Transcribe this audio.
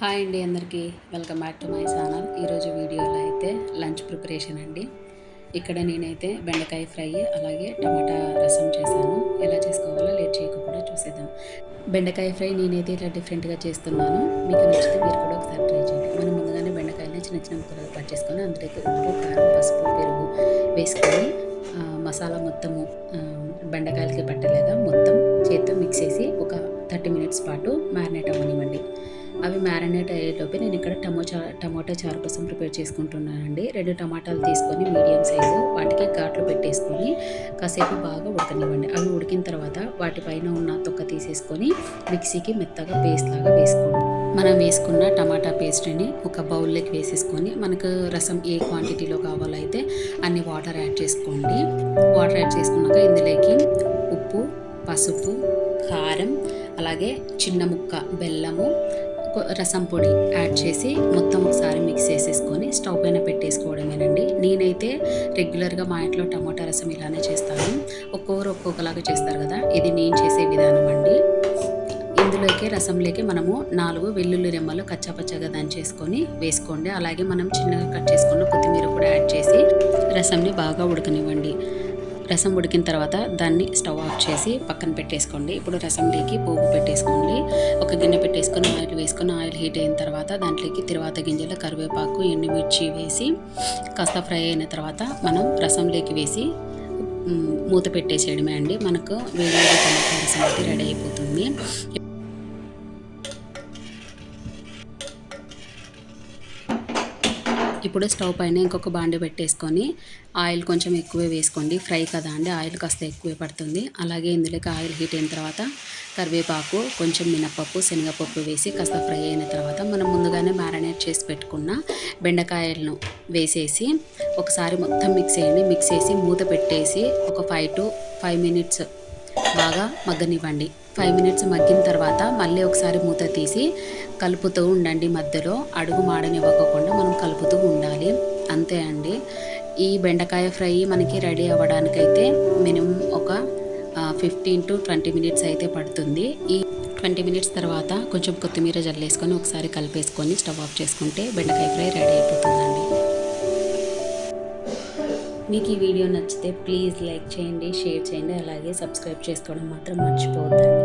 Hi అండి అందరికీ welcome back to my channel. ఈరోజు వీడియోలో అయితే లంచ్ ప్రిపరేషన్ అండి. ఇక్కడ నేనైతే బెండకాయ ఫ్రై అలాగే టమాటా రసం చేశాను. ఎలా చేసుకోవాలో లేట్ చేయకుండా చూసేద్దాం. బెండకాయ ఫ్రై నేనైతే ఇలా డిఫరెంట్గా చేస్తున్నాను. మీకు నచ్చితే మీరు కూడా ఒకసారి ట్రై చేయండి. మనం ముందుగానే బెండకాయలని చిన్న చిన్న ముక్కలుగా కట్ చేసుకొని అందులోకి ఉప్పు, కారం, పసుపు, పెరుగు వేసుకొని మసాలా మొత్తము బెండకాయలకి పట్టలేదా మొత్తం చేత్తో మిక్స్ చేసి ఒక 30 మినిట్స్ పాటు మ్యారినేట్ అవ్వనివ్వండి. అవి మ్యారినేట్ అయ్యేలోపే నేను ఇక్కడ టమోటా చారు కోసం ప్రిపేర్ చేసుకుంటున్నానండి. 2 టమాటాలు తీసుకొని మీడియం సైజు వాటికి ఘాట్లు పెట్టేసుకొని కాసేపు బాగా ఉడకనివ్వండి. అవి ఉడికిన తర్వాత వాటిపైన ఉన్న తొక్క తీసేసుకొని మిక్సీకి మెత్తగా పేస్ట్ లాగా వేసుకోండి. మనం వేసుకున్న టమాటా పేస్ట్ని ఒక బౌల్లోకి వేసేసుకొని మనకు రసం ఏ క్వాంటిటీలో కావాలో అయితే అన్ని వాటర్ యాడ్ చేసుకోండి. వాటర్ యాడ్ చేసుకున్నాక ఇందులోకి ఉప్పు, పసుపు, కారం అలాగే చిన్న ముక్క బెల్లము, రసం పొడి యాడ్ చేసి మొత్తం ఒకసారి మిక్స్ చేసేసుకొని స్టవ్ పైన పెట్టేసుకోవడమేనండి. నేనైతే రెగ్యులర్గా మా ఇంట్లో టమాటా రసం ఇలానే చేస్తాను. ఒక్కొక్కరు ఒక్కొక్కలాగా చేస్తారు కదా, ఇది నేను చేసే విధానం అండి. ఇందులోకి రసంలోకి మనము 4 వెల్లుల్లి రెమ్మలు కచ్చాపచ్చగా దంచేసుకొని వేసుకోండి. అలాగే మనం చిన్నగా కట్ చేసుకున్న కొత్తిమీర కూడా యాడ్ చేసి రసంని బాగా ఉడకనివ్వండి. రసం ఉడికిన తర్వాత దాన్ని స్టవ్ ఆఫ్ చేసి పక్కన పెట్టేసుకోండి. ఇప్పుడు రసంలోకి పోపు పెట్టేసుకోండి. ఒక గిన్నె పెట్టేసుకొని ఆయిల్ వేసుకొని ఆయిల్ హీట్ అయిన తర్వాత దాంట్లోకి తిరువాత గింజలు, కరివేపాకు, ఎండుమిర్చి వేసి కాస్త ఫ్రై అయిన తర్వాత మనం రసంలోకి వేసి మూత పెట్టేసేయడమే అండి. మనకు వేడి టమాటా రసం అయితే రెడీ అయిపోతుంది. ఇప్పుడు స్టవ్ పైన ఇంకొక బాండి పెట్టేసుకొని ఆయిల్ కొంచెం ఎక్కువే వేసుకోండి. ఫ్రై కదా అండి, ఆయిల్ కాస్త ఎక్కువే పడుతుంది. అలాగే ఇందులోకి ఆయిల్ హీట్ అయిన తర్వాత కరివేపాకు, కొంచెం మినపప్పు, శనగపప్పు వేసి కాస్త ఫ్రై అయిన తర్వాత మనం ముందుగానే మ్యారినేట్ చేసి పెట్టుకున్న బెండకాయలను వేసేసి ఒకసారి మొత్తం మిక్స్ చేయండి. మిక్స్ చేసి మూత పెట్టేసి ఒక 5 to 5 మినిట్స్ బాగా మగ్గనివ్వండి. 5 మినిట్స్ మగ్గిన తర్వాత మళ్ళీ ఒకసారి మూత తీసి కలుపుతూ ఉండండి. మధ్యలో అడుగు మాడనివ్వకుండా మనం కలుపుతూ ఉండాలి. అంతే అండి. ఈ బెండకాయ ఫ్రై మనకి రెడీ అవ్వడానికైతే మినిమం ఒక 15 to 20 మినిట్స్ అయితే పడుతుంది. ఈ 20 మినిట్స్ తర్వాత కొంచెం కొత్తిమీర జల్లేసుకొని ఒకసారి కలిపేసుకొని స్టవ్ ఆఫ్ చేసుకుంటే బెండకాయ ఫ్రై రెడీ అయిపోతుందండి. మీకు ఈ వీడియో నచ్చితే ప్లీజ్ లైక్ చేయండి, షేర్ చేయండి, అలాగే సబ్స్క్రైబ్ చేసుకోవడం మాత్రం మర్చిపోవద్దండి.